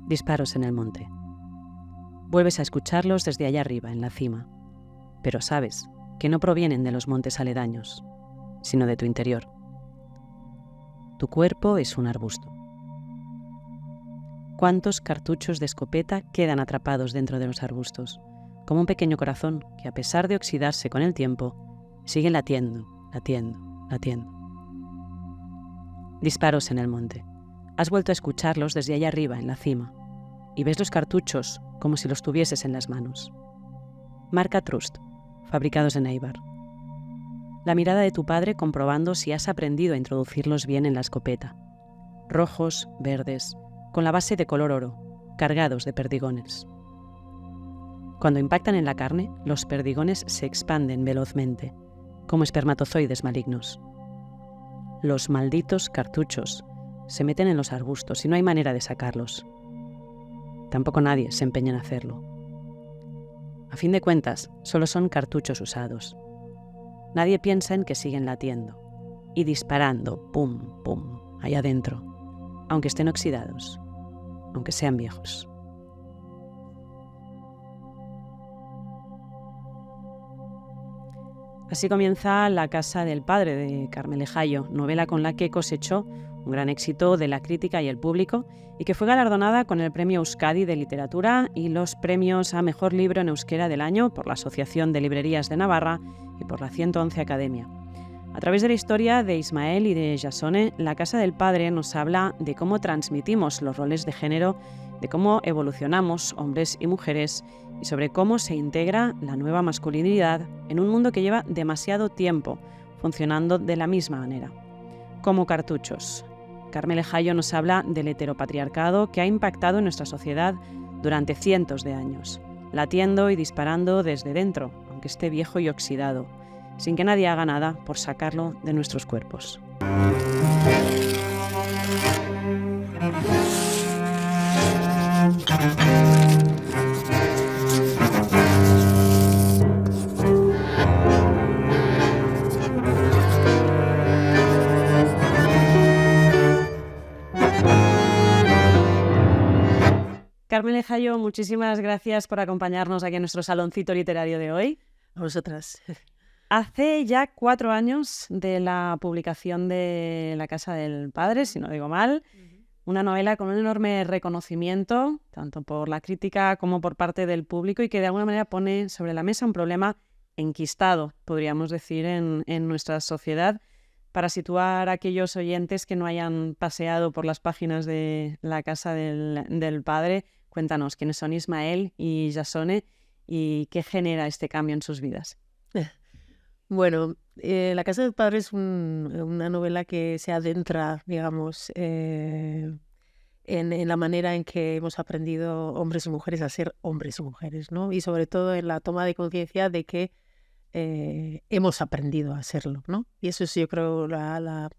Disparos en el monte. Vuelves a escucharlos desde allá arriba, en la cima, pero sabes que no provienen de los montes aledaños, sino de tu interior. Tu cuerpo es un arbusto. ¿Cuántos cartuchos de escopeta quedan atrapados dentro de los arbustos? Como un pequeño corazón que, a pesar de oxidarse con el tiempo, sigue latiendo, latiendo, latiendo. Disparos en el monte. Has vuelto a escucharlos desde allá arriba, en la cima, y ves los cartuchos como si los tuvieses en las manos. Marca Trust, fabricados en Eibar. La mirada de tu padre comprobando si has aprendido a introducirlos bien en la escopeta. Rojos, verdes, con la base de color oro, cargados de perdigones. Cuando impactan en la carne, los perdigones se expanden velozmente, como espermatozoides malignos. Los malditos cartuchos se meten en los arbustos y no hay manera de sacarlos. Tampoco nadie se empeña en hacerlo. A fin de cuentas, solo son cartuchos usados. Nadie piensa en que siguen latiendo y disparando, pum, pum, allá adentro, aunque estén oxidados, aunque sean viejos. Así comienza La casa del padre de Carmele Jallo, novela con la que cosechó un gran éxito de la crítica y el público y que fue galardonada con el Premio Euskadi de Literatura y los premios a Mejor Libro en Euskera del Año por la Asociación de Librerías de Navarra y por la 111 Academia. A través de la historia de Ismael y de Jasone, La casa del padre nos habla de cómo transmitimos los roles de género, de cómo evolucionamos hombres y mujeres y sobre cómo se integra la nueva masculinidad en un mundo que lleva demasiado tiempo funcionando de la misma manera. Como cartuchos. Carmele Jallo nos habla del heteropatriarcado que ha impactado en nuestra sociedad durante cientos de años, latiendo y disparando desde dentro, aunque esté viejo y oxidado, sin que nadie haga nada por sacarlo de nuestros cuerpos. Carmele Jallo, muchísimas gracias por acompañarnos aquí en nuestro saloncito literario de hoy. A vosotras. Hace ya 4 años de la publicación de La casa del padre, si no digo mal, una novela con un enorme reconocimiento, tanto por la crítica como por parte del público, y que de alguna manera pone sobre la mesa un problema enquistado, podríamos decir, en nuestra sociedad. Para situar a aquellos oyentes que no hayan paseado por las páginas de La casa del padre, cuéntanos quiénes son Ismael y Jasone y qué genera este cambio en sus vidas. Bueno, La casa del padre es una novela que se adentra, digamos, en la manera en que hemos aprendido hombres y mujeres a ser hombres y mujeres, ¿no? Y sobre todo en la toma de conciencia de que hemos aprendido a hacerlo, ¿no? Y eso es, yo creo, la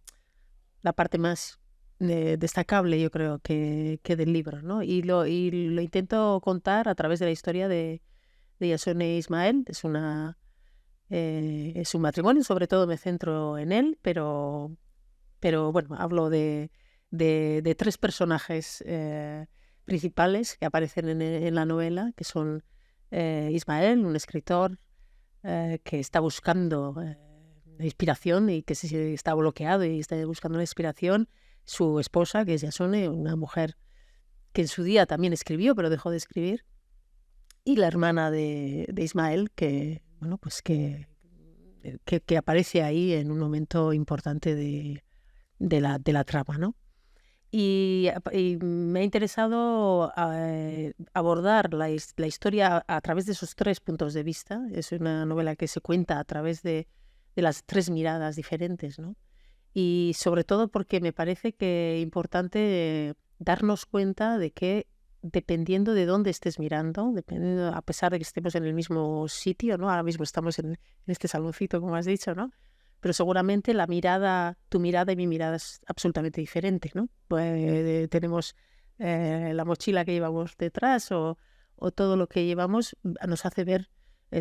parte más destacable, yo creo, que del libro, ¿no? Y lo intento contar a través de la historia de Jasone e Ismael. Es un matrimonio, sobre todo me centro en él, pero bueno, hablo de 3 personajes principales que aparecen en la novela, que son Ismael, un escritor que está buscando inspiración y que está bloqueado y está buscando una inspiración, su esposa, que es Jasone, una mujer que en su día también escribió, pero dejó de escribir, y la hermana de Ismael, que, bueno, pues que aparece ahí en un momento importante de la trama, ¿no? Y me ha interesado abordar la historia a través de esos 3 puntos de vista. Es una novela que se cuenta a través de las 3 miradas diferentes, ¿no? Y sobre todo porque me parece que es importante darnos cuenta de que dependiendo de dónde estés mirando, a pesar de que estemos en el mismo sitio, ¿no? Ahora mismo estamos en este saloncito, como has dicho, ¿no? Pero seguramente tu mirada y mi mirada es absolutamente diferente, ¿no? Pues, tenemos la mochila que llevamos detrás o todo lo que llevamos nos hace ver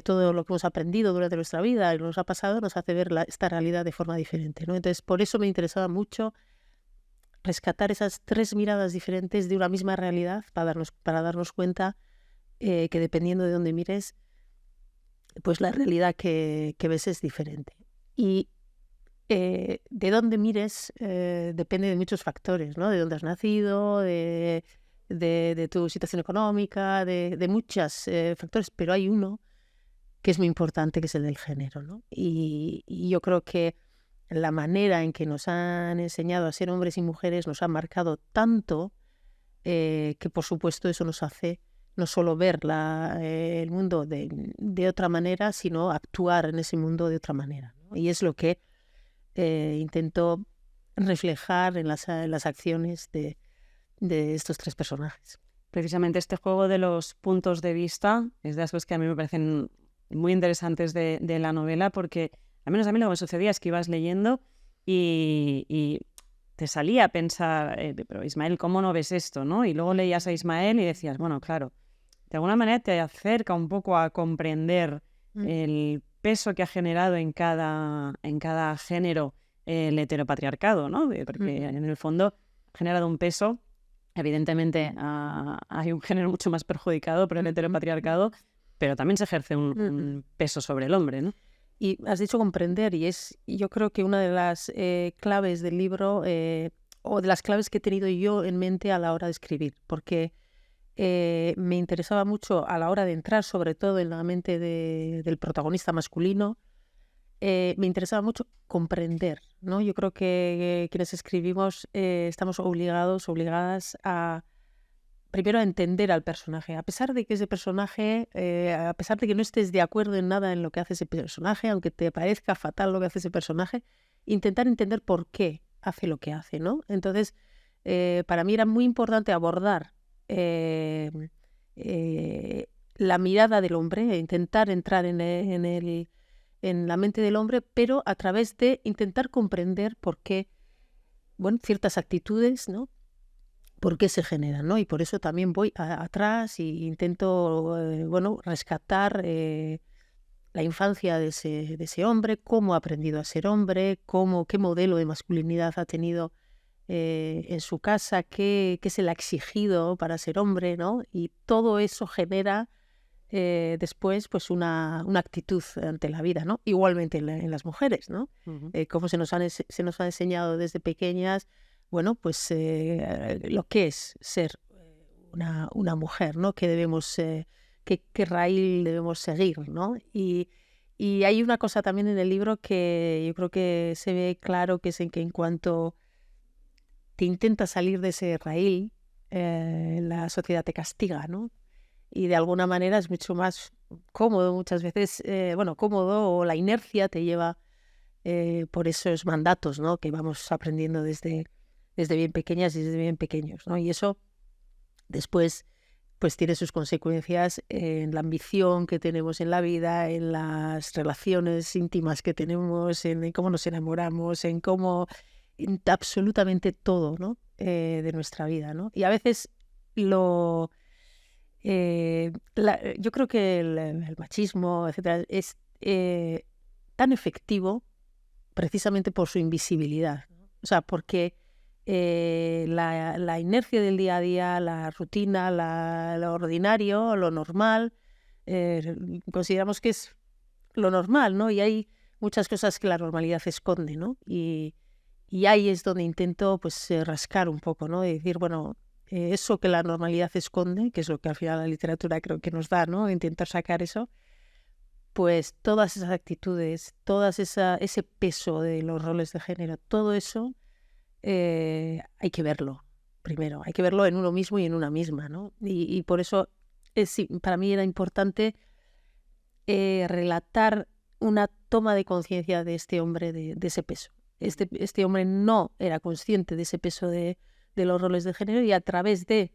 todo lo que hemos aprendido durante nuestra vida y nos ha pasado, nos hace ver esta realidad de forma diferente, ¿no? Entonces, por eso me interesaba mucho rescatar esas tres miradas diferentes de una misma realidad para darnos cuenta que dependiendo de dónde mires, pues la realidad que ves es diferente. Y de dónde mires depende de muchos factores, ¿no? De dónde has nacido, de tu situación económica, de muchos factores, pero hay uno que es muy importante, que es el del género, ¿no? Y yo creo que la manera en que nos han enseñado a ser hombres y mujeres nos ha marcado tanto que por supuesto eso nos hace no solo ver el mundo de otra manera, sino actuar en ese mundo de otra manera, ¿no? Y es lo que intento reflejar en las acciones de estos tres personajes. Precisamente este juego de los puntos de vista es de las cosas que a mí me parecen muy interesantes de la novela, porque al menos a mí lo que me sucedía es que ibas leyendo y te salía a pensar, pero Ismael, ¿cómo no ves esto, no? Y luego leías a Ismael y decías, bueno, claro, de alguna manera te acerca un poco a comprender el peso que ha generado en cada género el heteropatriarcado, ¿no? Porque en el fondo ha generado un peso. Evidentemente hay un género mucho más perjudicado por el heteropatriarcado, pero también se ejerce un peso sobre el hombre, ¿no? Y has dicho comprender, y yo creo que una de las claves del libro, o de las claves que he tenido yo en mente a la hora de escribir, porque me interesaba mucho a la hora de entrar, sobre todo en la mente del protagonista masculino, me interesaba mucho comprender, ¿no? Yo creo que quienes escribimos estamos obligadas a primero a entender al personaje, a pesar de que ese personaje, a pesar de que no estés de acuerdo en nada en lo que hace ese personaje, aunque te parezca fatal lo que hace ese personaje, intentar entender por qué hace lo que hace, ¿no? Entonces, para mí era muy importante abordar la mirada del hombre, intentar entrar en la mente del hombre, pero a través de intentar comprender por qué, bueno, ciertas actitudes, ¿no? Por qué se generan, ¿no? Y por eso también voy atrás e intento, bueno, rescatar la infancia de ese hombre, cómo ha aprendido a ser hombre, qué modelo de masculinidad ha tenido en su casa, qué se le ha exigido para ser hombre, ¿no? Y todo eso genera después pues una actitud ante la vida, ¿no? Igualmente en las mujeres, ¿no? Cómo se nos ha enseñado desde pequeñas, bueno, pues lo que es ser una mujer, ¿no? Que debemos, qué raíz debemos seguir, ¿no? Y hay una cosa también en el libro que yo creo que se ve claro, que es que en cuanto te intentas salir de ese raíl, la sociedad te castiga, ¿no? Y de alguna manera es mucho más cómodo muchas veces, cómodo, o la inercia te lleva por esos mandatos, ¿no? Que vamos aprendiendo desde bien pequeñas y desde bien pequeños, ¿no? Y eso después pues tiene sus consecuencias en la ambición que tenemos en la vida, en las relaciones íntimas que tenemos, en cómo nos enamoramos, en absolutamente todo, ¿no? De nuestra vida, ¿no? Y a veces yo creo que el machismo, etcétera, es tan efectivo precisamente por su invisibilidad, ¿no? O sea, porque la inercia del día a día, la rutina, lo ordinario, lo normal, consideramos que es lo normal, ¿no? Y hay muchas cosas que la normalidad esconde, ¿no? Y ahí es donde intento pues rascar un poco, ¿no? Y decir, bueno, eso que la normalidad esconde, que es lo que al final la literatura creo que nos da, ¿no? Intentar sacar eso, pues todas esas actitudes, ese peso de los roles de género, todo eso hay que verlo primero, hay que verlo en uno mismo y en una misma, ¿no? Y por eso sí, para mí era importante relatar una toma de conciencia de este hombre, de ese peso. Este hombre no era consciente de ese peso de los roles de género, y a través de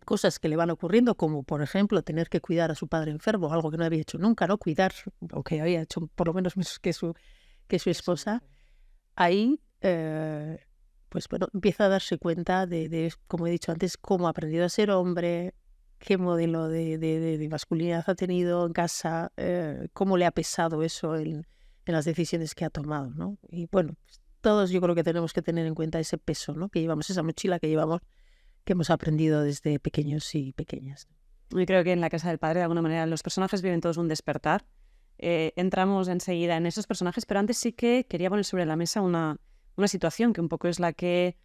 cosas que le van ocurriendo, como por ejemplo tener que cuidar a su padre enfermo, algo que no había hecho nunca, ¿no? Cuidar, o que había hecho por lo menos menos que su esposa, ahí pues bueno, empieza a darse cuenta de, como he dicho antes, cómo ha aprendido a ser hombre, qué modelo de masculinidad ha tenido en casa, cómo le ha pesado eso en las decisiones que ha tomado, ¿no? Y bueno, pues, todos yo creo que tenemos que tener en cuenta ese peso, ¿no? Que llevamos, esa mochila que llevamos, que hemos aprendido desde pequeños y pequeñas. Y creo que en La casa del padre, de alguna manera, los personajes viven todos un despertar. Entramos enseguida en esos personajes, pero antes sí que quería poner sobre la mesa una situación que un poco es la que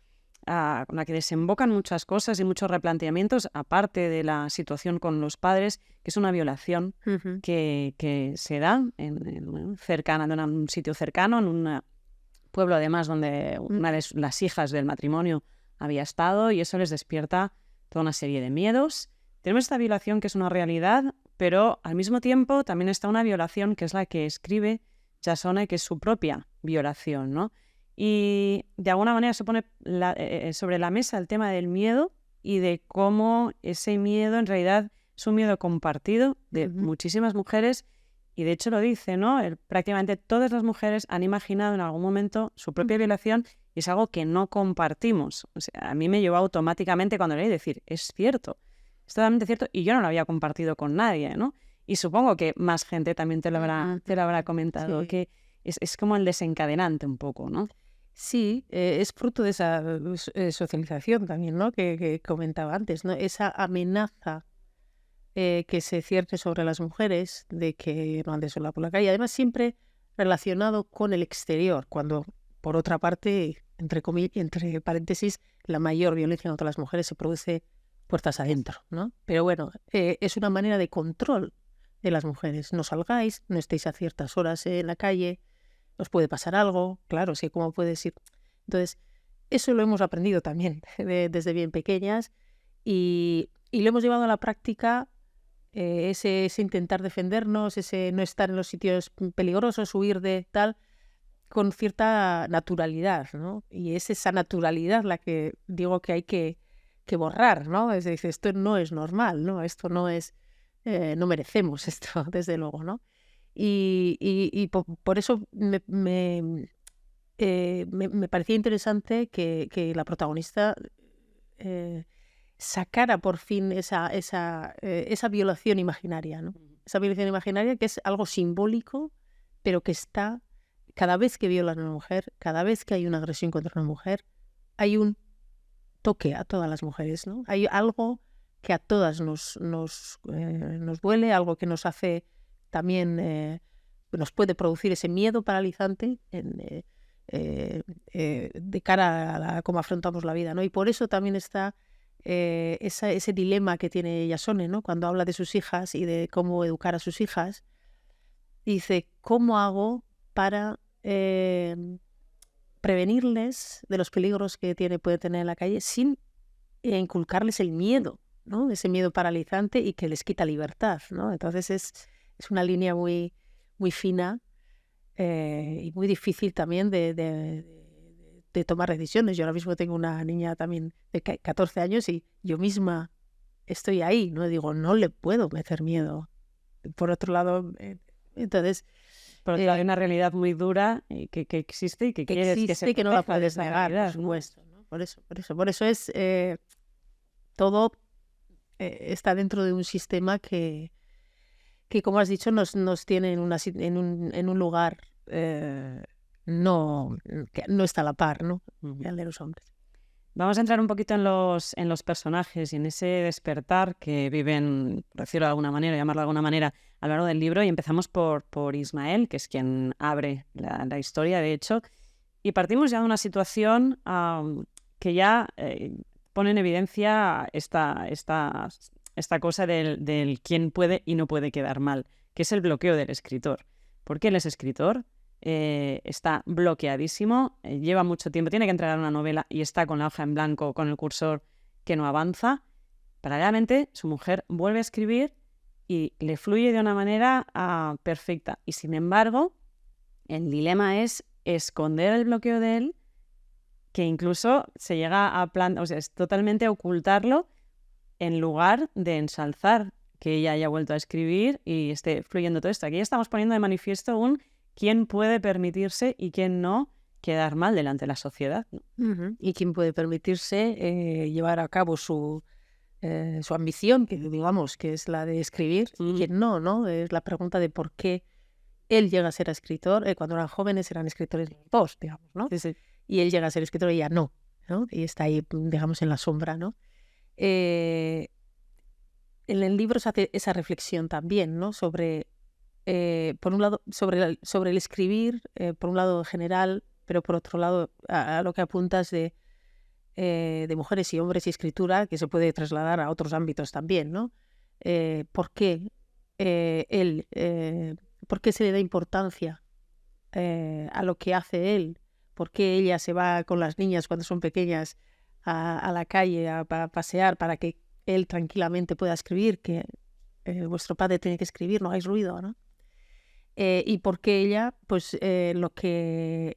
con la que desembocan muchas cosas y muchos replanteamientos, aparte de la situación con los padres, que es una violación que se da cercana, en un sitio cercano, en un pueblo además donde una de las hijas del matrimonio había estado, y eso les despierta toda una serie de miedos. Tenemos esta violación que es una realidad, pero al mismo tiempo también está una violación que es la que escribe Jasone, que es su propia violación, ¿no? Y de alguna manera se pone sobre la mesa el tema del miedo y de cómo ese miedo en realidad es un miedo compartido de muchísimas mujeres, y de hecho lo dice, ¿no? Prácticamente todas las mujeres han imaginado en algún momento su propia violación, y es algo que no compartimos. O sea, a mí me llevó automáticamente cuando leí decir, es cierto, es totalmente cierto, y yo no lo había compartido con nadie, ¿no? Y supongo que más gente también te lo habrá comentado, que es como el desencadenante un poco, ¿no? Sí, es fruto de esa socialización también, ¿no? Que comentaba antes, ¿no? Esa amenaza que se cierne sobre las mujeres de que no anden sola por la calle. Además, siempre relacionado con el exterior, cuando, por otra parte, entre paréntesis, la mayor violencia contra las mujeres se produce puertas adentro, ¿no? Pero bueno, es una manera de control de las mujeres. No salgáis, no estéis a ciertas horas en la calle, os puede pasar algo, claro, sí, ¿cómo puedes ir? Entonces, eso lo hemos aprendido también desde bien pequeñas, y lo hemos llevado a la práctica, ese intentar defendernos, ese no estar en los sitios peligrosos, huir de tal, con cierta naturalidad, ¿no? Y es esa naturalidad la que digo que hay que borrar, ¿no? Es decir, esto no es normal, ¿no? Esto no es, no merecemos esto, desde luego, ¿no? Y por eso me parecía interesante que la protagonista sacara por fin esa violación imaginaria, ¿no? Esa violación imaginaria que es algo simbólico, pero que está cada vez que violan a una mujer, cada vez que hay una agresión contra una mujer, hay un toque a todas las mujeres, ¿no? Hay algo que a todas nos duele, algo que nos hace también, nos puede producir ese miedo paralizante de cara a cómo afrontamos la vida, ¿no? Y por eso también está ese dilema que tiene Jasone, ¿no? Cuando habla de sus hijas y de cómo educar a sus hijas, dice, ¿cómo hago para prevenirles de los peligros que puede tener en la calle sin inculcarles el miedo, ¿no? Ese miedo paralizante y que les quita libertad, ¿no? Entonces es una línea muy, muy fina y muy difícil también de tomar decisiones. Yo ahora mismo tengo una niña también de 14 años y yo misma estoy ahí, ¿no? Digo, no le puedo meter miedo. Por otro lado, entonces... Por otro lado, hay una realidad muy dura que existe y que quieres que se que no la proteja de puedes esa negar, realidad, por supuesto, ¿no? Por eso es todo está dentro de un sistema que como has dicho, nos tiene en un lugar que no está a la par, ¿no? El de los hombres. Vamos a entrar un poquito en los personajes y en ese despertar que viven, por decirlo de alguna manera, llamarlo de alguna manera, a lo largo del libro. Y empezamos por Ismael, que es quien abre la historia, de hecho. Y partimos ya de una situación que ya pone en evidencia esta cosa del quién puede y no puede quedar mal, que es el bloqueo del escritor. Porque él es escritor, está bloqueadísimo, lleva mucho tiempo, tiene que entregar una novela y está con la hoja en blanco, con el cursor que no avanza. Paralelamente, su mujer vuelve a escribir y le fluye de una manera perfecta. Y sin embargo, el dilema es esconder el bloqueo de él, que incluso se llega o sea, es totalmente ocultarlo en lugar de ensalzar que ella haya vuelto a escribir y esté fluyendo todo esto. Aquí ya estamos poniendo de manifiesto quién puede permitirse y quién no quedar mal delante de la sociedad, ¿no? Y quién puede permitirse llevar a cabo su ambición, que digamos que es la de escribir, y quién no, ¿no? Es la pregunta de por qué él llega a ser escritor. Cuando eran jóvenes eran escritores dos, digamos, ¿no? Sí. y él llega a ser escritor y ella no, ¿no? Y está ahí, digamos, en la sombra, ¿no? En el libro se hace esa reflexión también, ¿no? Sobre, por un lado, sobre el escribir, por un lado en general, pero por otro lado a lo que apuntas de mujeres y hombres y escritura, que se puede trasladar a otros ámbitos también, ¿no? ¿Por qué por qué se le da importancia a lo que hace él? ¿Por qué ella se va con las niñas cuando son pequeñas a la calle a pasear para que él tranquilamente pueda escribir? Que vuestro padre tiene que escribir, no hagáis ruido, ¿no? Y por qué ella, pues lo que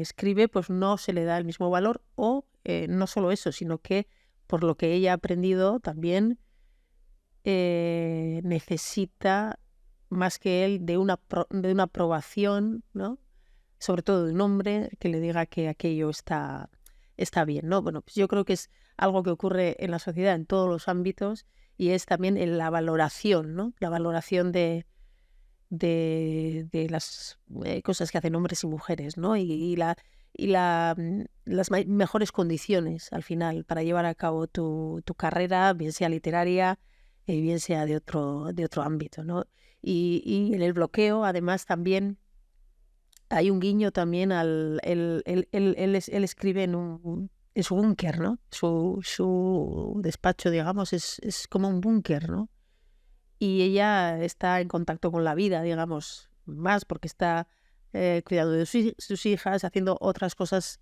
escribe, pues no se le da el mismo valor, o no solo eso, sino que por lo que ella ha aprendido también necesita más que él de una aprobación, ¿no? Sobre todo de un hombre que le diga que aquello está bien, ¿no? Bueno, pues yo creo que es algo que ocurre en la sociedad en todos los ámbitos, y es también en la valoración, ¿no? La valoración de las cosas que hacen hombres y mujeres, ¿no? Y las mejores condiciones al final para llevar a cabo tu carrera, bien sea literaria, bien sea de otro ámbito, ¿no? Y en el bloqueo, además, también hay un guiño también él escribe en su búnker, ¿no? Su despacho, digamos, es como un búnker, ¿no? Y ella está en contacto con la vida, digamos, más porque está cuidando de sus hijas, haciendo otras cosas,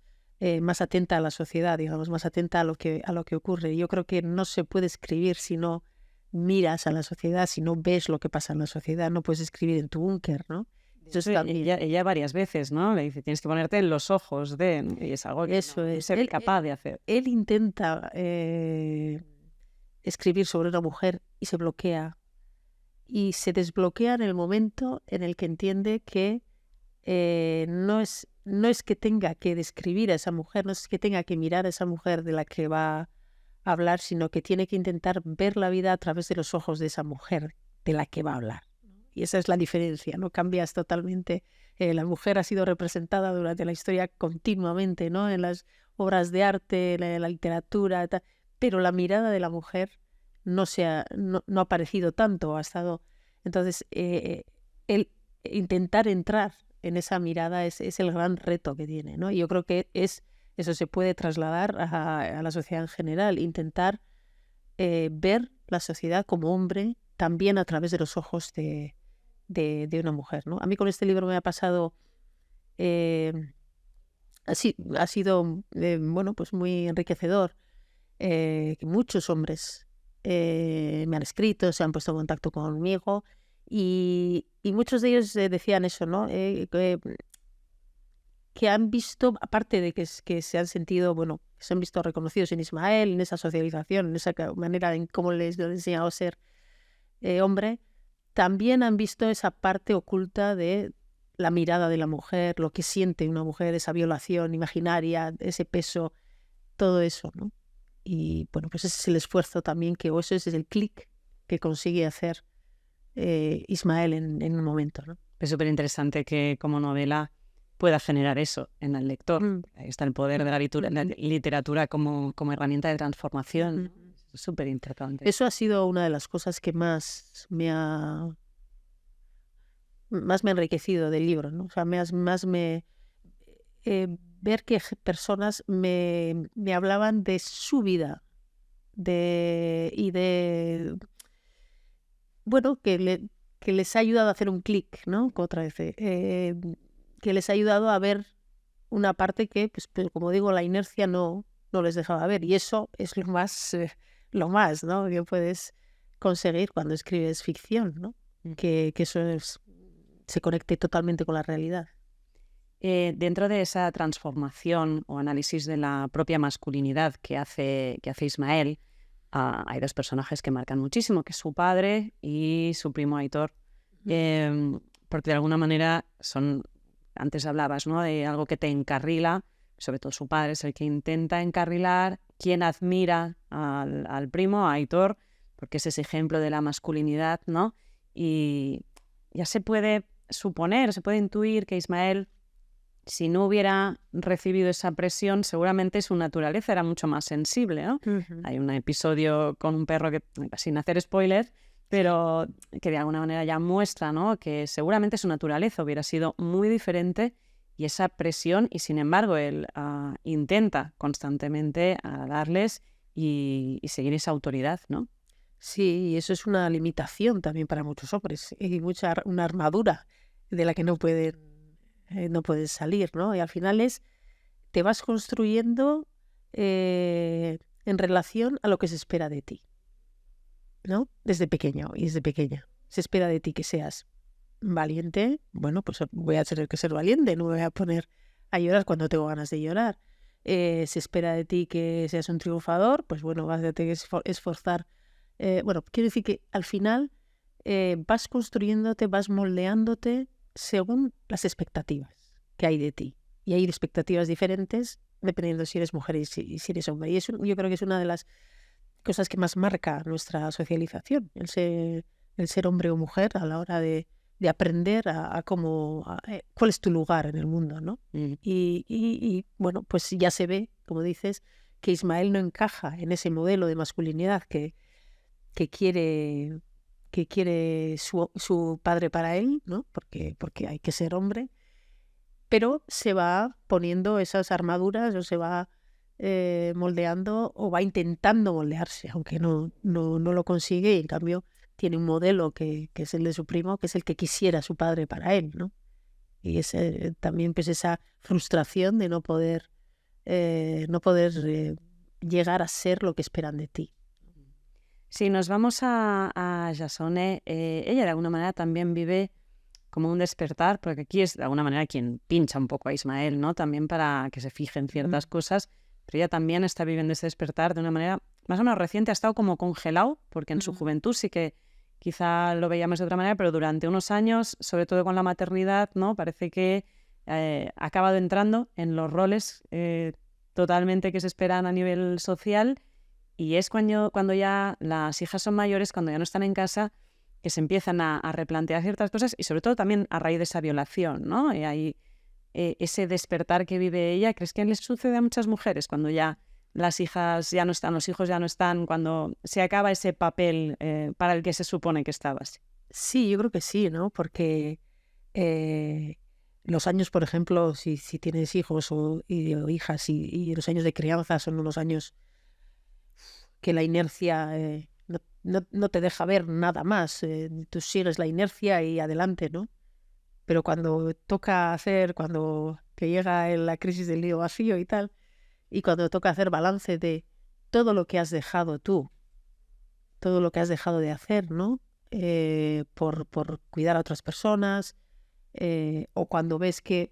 más atenta a la sociedad, digamos, más atenta a lo que ocurre. Yo creo que no se puede escribir si no miras a la sociedad, si no ves lo que pasa en la sociedad. No puedes escribir en tu búnker, ¿no? Ella varias veces, ¿no? Le dice, tienes que ponerte en los ojos de... Y es algo que eso no es. ser capaz de hacer. Él intenta escribir sobre una mujer y se bloquea. Y se desbloquea en el momento en el que entiende que no es que tenga que describir a esa mujer, no es que tenga que mirar a esa mujer de la que va a hablar, sino que tiene que intentar ver la vida a través de los ojos de esa mujer de la que va a hablar. Y esa es la diferencia, ¿no? Cambias totalmente. La mujer ha sido representada durante la historia continuamente, ¿no? En las obras de arte, en la literatura, pero la mirada de la mujer no ha aparecido tanto, ha estado... Entonces, el intentar entrar en esa mirada es el gran reto que tiene, ¿no? Y yo creo que eso se puede trasladar a la sociedad en general, intentar ver la sociedad como hombre también a través de los ojos de una mujer, ¿no? A mí con este libro me ha pasado... ha sido bueno, pues muy enriquecedor, que muchos hombres me han escrito, se han puesto en contacto conmigo, y muchos de ellos decían eso, ¿no? Que han visto, aparte de que se han sentido, bueno, se han visto reconocidos en Ismael, en esa socialización, en esa manera en cómo les he enseñado a ser hombre, también han visto esa parte oculta de la mirada de la mujer, lo que siente una mujer, esa violación imaginaria, ese peso, todo eso, ¿no? Y bueno, pues ese es el esfuerzo también, o ese es el clic que consigue hacer Ismael en un momento, ¿no? Es súper interesante que como novela pueda generar eso en el lector. Ahí está el poder de la literatura como herramienta de transformación. Es súper interesante. Eso ha sido una de las cosas que más me ha enriquecido del libro, ¿no? O sea, ver que personas me hablaban de su vida bueno, que les ha ayudado a hacer un clic, ¿no? Otra vez, que les ha ayudado a ver una parte que, pues, como digo, la inercia no les dejaba ver, y eso es lo más, ¿no? Que puedes conseguir cuando escribes ficción, ¿no? Que eso se conecte totalmente con la realidad. Dentro de esa transformación o análisis de la propia masculinidad que hace Ismael, hay dos personajes que marcan muchísimo, que es su padre y su primo Aitor, porque de alguna manera antes hablabas, ¿no?, de algo que te encarrila, sobre todo su padre es el que intenta encarrilar, quien admira al primo, a Aitor, porque es ese ejemplo de la masculinidad, ¿no? Y ya se puede suponer, se puede intuir que Ismael si no hubiera recibido esa presión, seguramente su naturaleza era mucho más sensible, ¿no? Hay un episodio con un perro que, sin hacer spoilers, pero que de alguna manera ya muestra, ¿no?, que seguramente su naturaleza hubiera sido muy diferente y esa presión, y sin embargo él intenta constantemente darles y seguir esa autoridad, ¿no? Sí, y eso es una limitación también para muchos hombres y una armadura de la que no puedes salir, ¿no? Y al final te vas construyendo en relación a lo que se espera de ti, ¿no? Desde pequeño y desde pequeña. Se espera de ti que seas valiente. Bueno, pues voy a tener que ser valiente, no me voy a poner a llorar cuando tengo ganas de llorar. Se espera de ti que seas un triunfador, pues bueno, vas a tener que esforzar. Bueno, quiero decir que al final vas construyéndote, vas moldeándote según las expectativas que hay de ti. Y hay expectativas diferentes dependiendo si eres mujer y si eres hombre. Y eso yo creo que es una de las cosas que más marca nuestra socialización, el ser hombre o mujer a la hora de aprender cuál es tu lugar en el mundo, ¿no? Y bueno, pues ya se ve, como dices, que Ismael no encaja en ese modelo de masculinidad que quiere su padre para él, ¿no? Porque hay que ser hombre, pero se va poniendo esas armaduras o se va moldeando o va intentando moldearse, aunque no lo consigue, y en cambio tiene un modelo que es el de su primo, que es el que quisiera su padre para él, ¿no? Y también pues esa frustración de no poder llegar a ser lo que esperan de ti. Si nos vamos a Jasone, ella de alguna manera también vive como un despertar, porque aquí es de alguna manera quien pincha un poco a Ismael, ¿no? También para que se fije en ciertas cosas, pero ella también está viviendo ese despertar de una manera más o menos reciente, ha estado como congelado, porque en su juventud sí que quizá lo veíamos de otra manera, pero durante unos años, sobre todo con la maternidad, ¿no?, parece que ha acabado entrando en los roles totalmente que se esperan a nivel social. Y es cuando ya las hijas son mayores, cuando ya no están en casa, que se empiezan a replantear ciertas cosas, y sobre todo también a raíz de esa violación, ¿no? Y hay ese despertar que vive ella. ¿Crees que les sucede a muchas mujeres cuando ya las hijas ya no están, los hijos ya no están, cuando se acaba ese papel para el que se supone que estabas? Sí, yo creo que sí, ¿no? Porque los años, por ejemplo, si tienes hijos o hijas y los años de crianza son unos años que la inercia no te deja ver nada más. Tú sigues la inercia y adelante, ¿no? Pero cuando que llega la crisis del nido vacío y tal, y cuando toca hacer balance de todo lo que has dejado tú, todo lo que has dejado de hacer, ¿no? Por cuidar a otras personas, o cuando ves que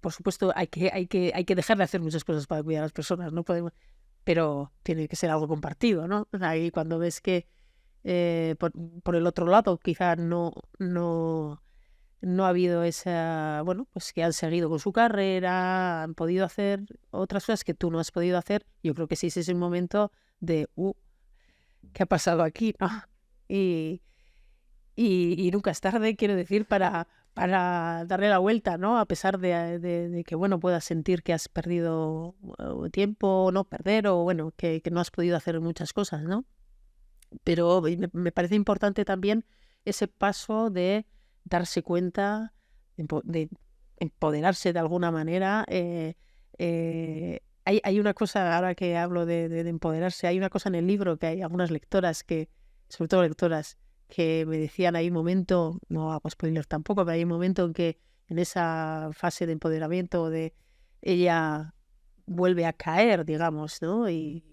por supuesto hay que dejar de hacer muchas cosas para cuidar a las personas, no podemos, pero tiene que ser algo compartido, ¿no? Ahí cuando ves que por el otro lado quizá no ha habido esa, bueno, pues que han seguido con su carrera, han podido hacer otras cosas que tú no has podido hacer. Yo creo que sí, ese es un momento de ¿qué ha pasado aquí? ¿No? Y nunca es tarde, quiero decir, para darle la vuelta, ¿no? A pesar de que, bueno, puedas sentir que has perdido tiempo, o no perder, o bueno, que no has podido hacer muchas cosas, ¿no? Pero me parece importante también ese paso de darse cuenta, de empoderarse de alguna manera. Hay una cosa, ahora que hablo de empoderarse, hay una cosa en el libro que hay algunas lectoras sobre todo lectoras, que me decían, hay un momento, no hago spoiler tampoco, pero hay un momento en que en esa fase de empoderamiento ella vuelve a caer, digamos, ¿no? Y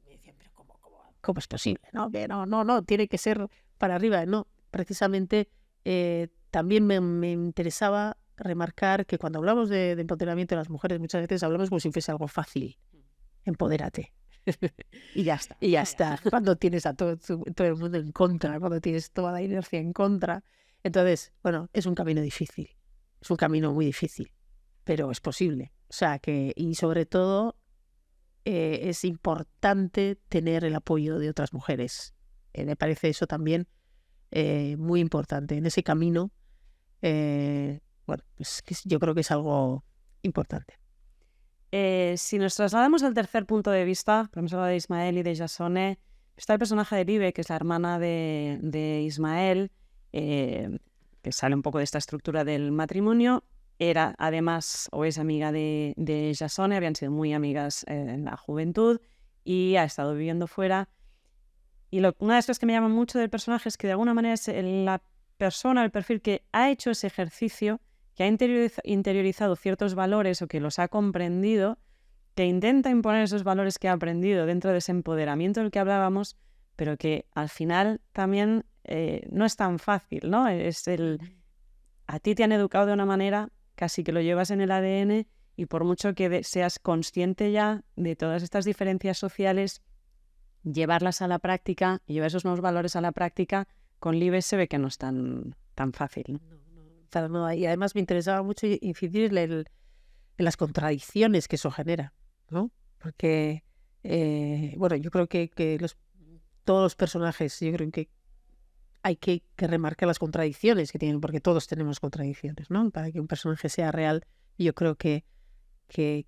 me decían, pero ¿cómo es posible? ¿No? Que no, tiene que ser para arriba. No, precisamente también me interesaba remarcar que cuando hablamos de empoderamiento de las mujeres, muchas veces hablamos como si fuese algo fácil. Empodérate. Y ya está. Y ya está. Cuando tienes a todo el mundo en contra, cuando tienes toda la inercia en contra. Entonces, bueno, es un camino difícil. Es un camino muy difícil, pero es posible. O sea que, y sobre todo, es importante tener el apoyo de otras mujeres. Me parece eso también muy importante. En ese camino, bueno, pues yo creo que es algo importante. Si nos trasladamos al tercer punto de vista, hemos hablado de Ismael y de Jasone, está el personaje de Libe, que es la hermana de Ismael, que sale un poco de esta estructura del matrimonio. Era además, o es amiga de Jasone, habían sido muy amigas en la juventud y ha estado viviendo fuera. Y una de las cosas que me llama mucho del personaje es que de alguna manera es la persona, el perfil que ha hecho ese ejercicio, que ha interiorizado ciertos valores o que los ha comprendido, que intenta imponer esos valores que ha aprendido dentro de ese empoderamiento del que hablábamos, pero que al final también no es tan fácil, ¿no? A ti te han educado de una manera, casi que lo llevas en el ADN, y por mucho que seas consciente ya de todas estas diferencias sociales, llevarlas a la práctica y llevar esos nuevos valores a la práctica, con Libe se ve que no es tan fácil, ¿no? No, y además me interesaba mucho incidir en las contradicciones que eso genera, ¿no? Porque, bueno, yo creo que todos los personajes, yo creo que hay que remarcar las contradicciones que tienen, porque todos tenemos contradicciones, ¿no? Para que un personaje sea real, yo creo que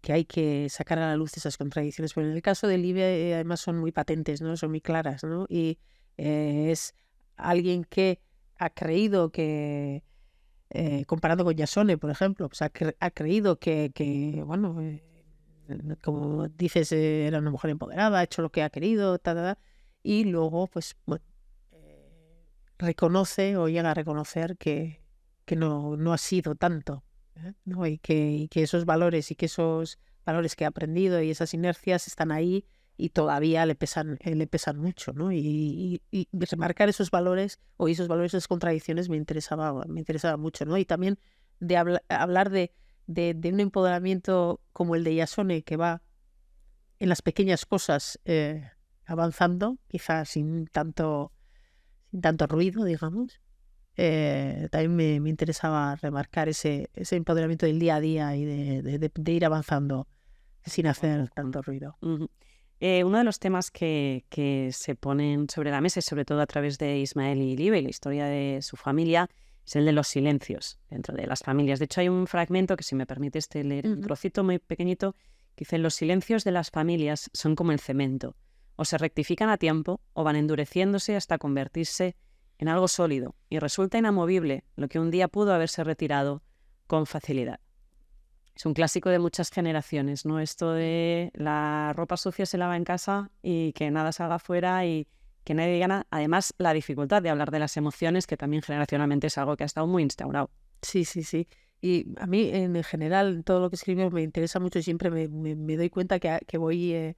hay que sacar a la luz esas contradicciones. Pero en el caso de Libe, además, son muy patentes, ¿no? Son muy claras, ¿no? Y es alguien que ha creído que, comparando con Jasone, por ejemplo, pues ha creído que bueno, como dices, era una mujer empoderada, ha hecho lo que ha querido, y luego, pues, bueno, reconoce o llega a reconocer que no ha sido tanto, ¿no? Y que esos valores que ha aprendido y esas inercias están ahí y todavía le pesan mucho, ¿no? Y remarcar esos valores esas contradicciones me interesaba mucho, ¿no? Y también de hablar de un empoderamiento como el de Jasone, que va en las pequeñas cosas avanzando, quizás sin tanto ruido, digamos. También me interesaba remarcar ese empoderamiento del día a día y de ir avanzando sin hacer tanto ruido. Uh-huh. Uno de los temas que se ponen sobre la mesa, y sobre todo a través de Ismael y Libe y la historia de su familia, es el de los silencios dentro de las familias. De hecho, hay un fragmento que, si me permites, leer un trocito muy pequeñito, que dice: los silencios de las familias son como el cemento. O se rectifican a tiempo o van endureciéndose hasta convertirse en algo sólido, y resulta inamovible lo que un día pudo haberse retirado con facilidad. Es un clásico de muchas generaciones, ¿no? Esto de la ropa sucia se lava en casa y que nada salga afuera y que nadie diga nada. Además, la dificultad de hablar de las emociones, que también generacionalmente es algo que ha estado muy instaurado. Sí. Y a mí, en general, todo lo que escribo me interesa mucho y siempre me doy cuenta que voy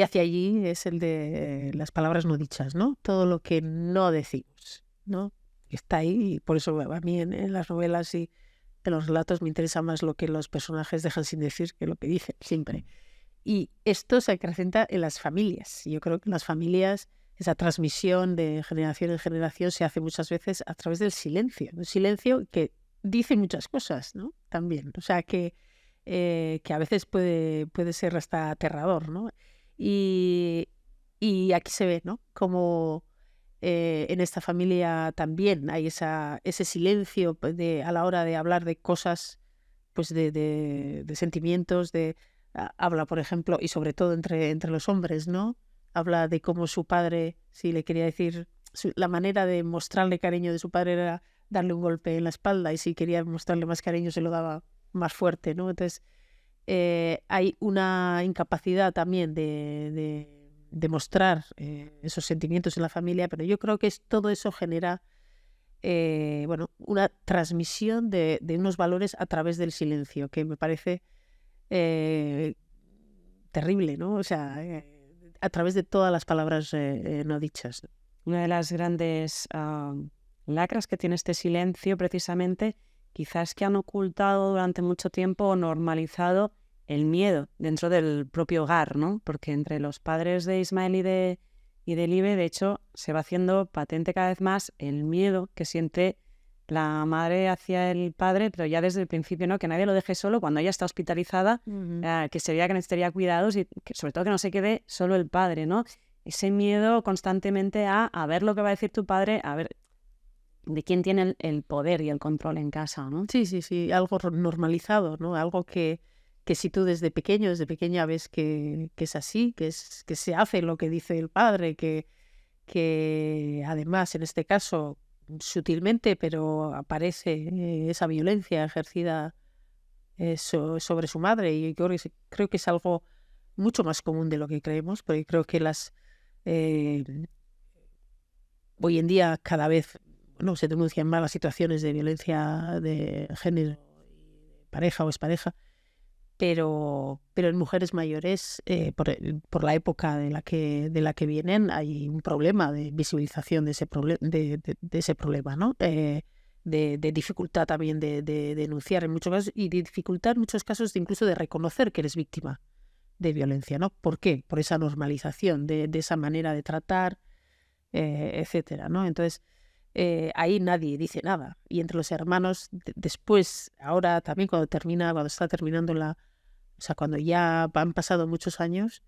hacia allí, es el de las palabras no dichas, ¿no? Todo lo que no decimos, ¿no? Está ahí, y por eso a mí en las novelas y en los relatos me interesa más lo que los personajes dejan sin decir que lo que dicen, siempre. Y esto se acrecenta en las familias. Yo creo que en las familias esa transmisión de generación en generación se hace muchas veces a través del silencio. Un silencio que dice muchas cosas, ¿no? También. O sea, que a veces puede ser hasta aterrador, ¿no? Y aquí se ve, ¿no? Como en esta familia también hay ese silencio a la hora de hablar de cosas, pues de sentimientos, habla, por ejemplo, y sobre todo entre los hombres, ¿no? Habla de cómo su padre, si le quería decir, la manera de mostrarle cariño de su padre era darle un golpe en la espalda, y si quería mostrarle más cariño se lo daba más fuerte, ¿no? Entonces hay una incapacidad también de mostrar esos sentimientos en la familia, pero yo creo que todo eso genera bueno, una transmisión de unos valores a través del silencio, que me parece terrible, ¿no? O sea, a través de todas las palabras no dichas. Una de las grandes lacras que tiene este silencio, precisamente, quizás que han ocultado durante mucho tiempo o normalizado el miedo dentro del propio hogar, ¿no? Porque entre los padres de Ismael y de Libe, de hecho, se va haciendo patente cada vez más el miedo que siente la madre hacia el padre, pero ya desde el principio, ¿no? Que nadie lo deje solo cuando ella está hospitalizada, que se vea que necesitaría cuidados y que, sobre todo, que no se quede solo el padre, ¿no? Ese miedo constantemente a ver lo que va a decir tu padre, a ver. de quién tiene el poder y el control en casa, ¿no? Sí, algo normalizado, ¿no? Algo que si tú desde pequeño, desde pequeña ves que es así, que se hace lo que dice el padre, que además en este caso sutilmente, pero aparece esa violencia ejercida sobre su madre, y creo que es algo mucho más común de lo que creemos, porque creo que eh, hoy en día cada vez se denuncian más las situaciones de violencia de género, pareja o expareja, pero en mujeres mayores, por la época de la que vienen, hay un problema de visibilización de ese, de ese problema, ¿no? De dificultad también de denunciar en muchos casos, y de dificultad en muchos casos incluso de reconocer que eres víctima de violencia, ¿no? ¿Por qué? Por esa normalización de esa manera de tratar, etcétera, ¿no? Entonces, ahí nadie dice nada. Y entre los hermanos, después, ahora también cuando está terminando cuando ya han pasado muchos años,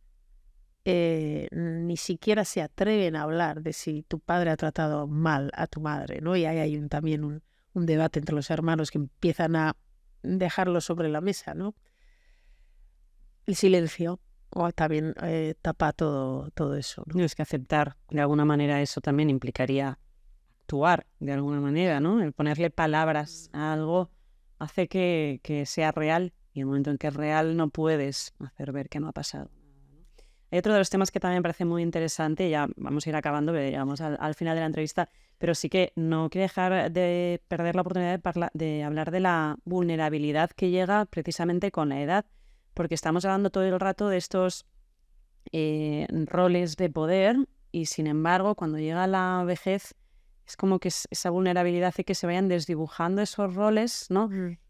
ni siquiera se atreven a hablar de si tu padre ha tratado mal a tu madre, ¿no? Y ahí hay también un debate entre los hermanos que empiezan a dejarlo sobre la mesa, ¿no? El silencio también tapa todo eso, ¿no? Es que aceptar de alguna manera eso también implicaría actuar de alguna manera, ¿no? El ponerle palabras a algo hace que sea real, y en el momento en que es real no puedes hacer ver que no ha pasado. Hay otro de los temas que también me parece muy interesante, ya vamos a ir acabando, llegamos al final de la entrevista, pero sí que no quiero dejar de perder la oportunidad de hablar de la vulnerabilidad que llega precisamente con la edad, porque estamos hablando todo el rato de estos roles de poder, y sin embargo cuando llega la vejez es como que esa vulnerabilidad hace que se vayan desdibujando esos roles, ¿no?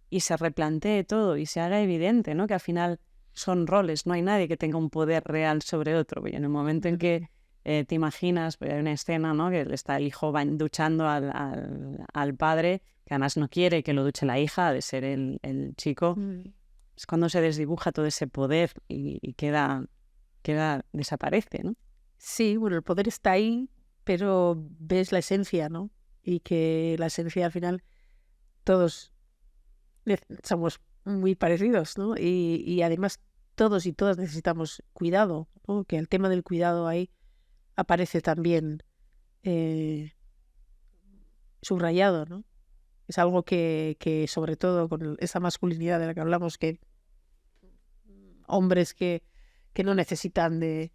Y se replantee todo y se haga evidente, ¿no? Que al final son roles, no hay nadie que tenga un poder real sobre otro. Y en el momento en que te imaginas, hay una escena, ¿no? Que está el hijo duchando al padre, que además no quiere que lo duche la hija, ha de ser el chico. Es cuando se desdibuja todo ese poder y queda desaparece, ¿no? Sí, bueno, el poder está ahí, pero ves la esencia, ¿no? Y que la esencia al final todos somos muy parecidos, ¿no? Y además todos y todas necesitamos cuidado, ¿no? Que el tema del cuidado ahí aparece también subrayado, ¿no? Es algo que sobre todo con esa masculinidad de la que hablamos, que hombres que no necesitan de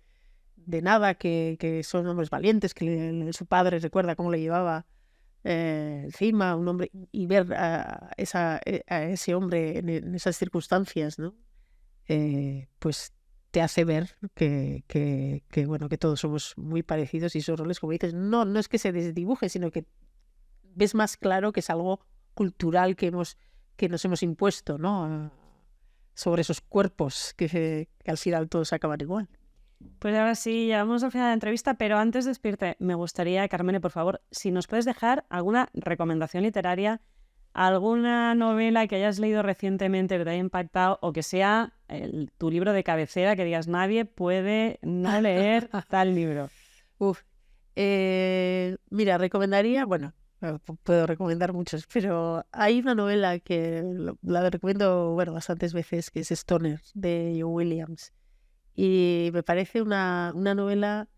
nada, que son hombres valientes, que su padre recuerda cómo le llevaba encima un hombre, y ver a ese hombre en esas circunstancias, ¿no? Pues te hace ver que bueno, que todos somos muy parecidos, y esos roles, como dices, no es que se desdibuje, sino que ves más claro que es algo cultural que nos hemos impuesto, ¿no? Sobre esos cuerpos que al final todos acaban igual. Pues ahora sí, llegamos al final de la entrevista, pero antes de despedirte, me gustaría, Carmele, por favor, si nos puedes dejar alguna recomendación literaria, alguna novela que hayas leído recientemente que te haya impactado, o que sea tu libro de cabecera, que digas, nadie puede no leer tal libro. Mira, recomendaría, bueno, puedo recomendar muchos, pero hay una novela que la recomiendo, bueno, bastantes veces, que es Stoner, de Joe Williams. Y me parece una novela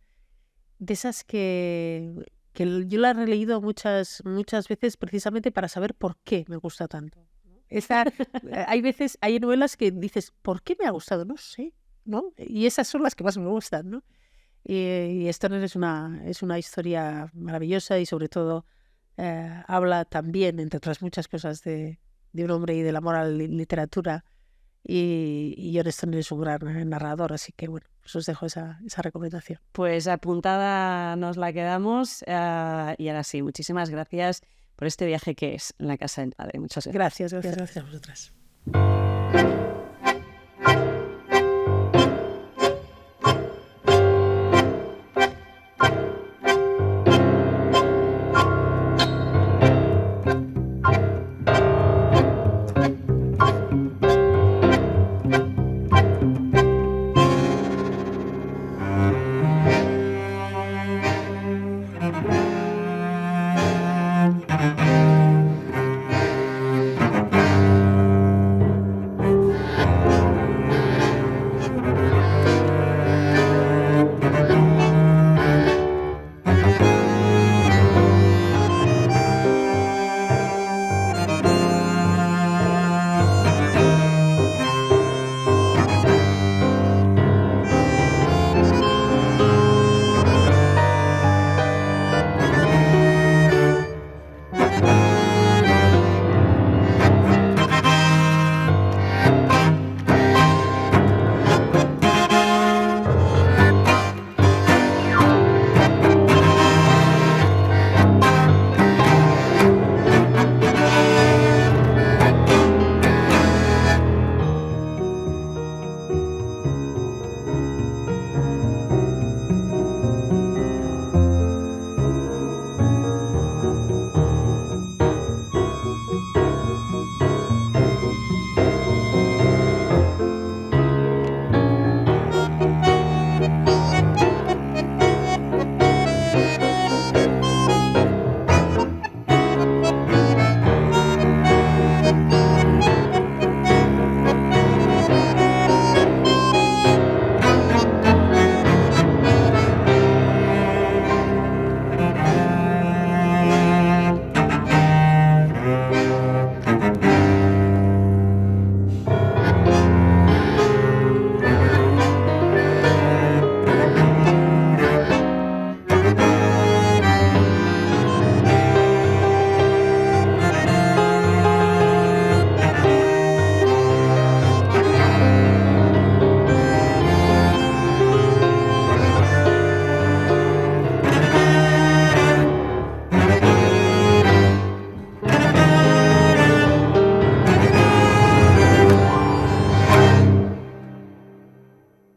de esas que yo la he releído muchas veces precisamente para saber por qué me gusta tanto. Hay novelas que dices, ¿por qué me ha gustado? No sé, ¿no? Y esas son las que más me gustan, ¿no? Y Stoner es una historia maravillosa, y sobre todo habla también, entre otras muchas cosas, de un hombre y del amor a la literatura. Y John Stoner es un gran narrador, así que bueno, pues os dejo esa recomendación. Pues apuntada nos la quedamos, y ahora sí, muchísimas gracias por este viaje que es la casa del padre. Muchas gracias. Gracias a vosotras.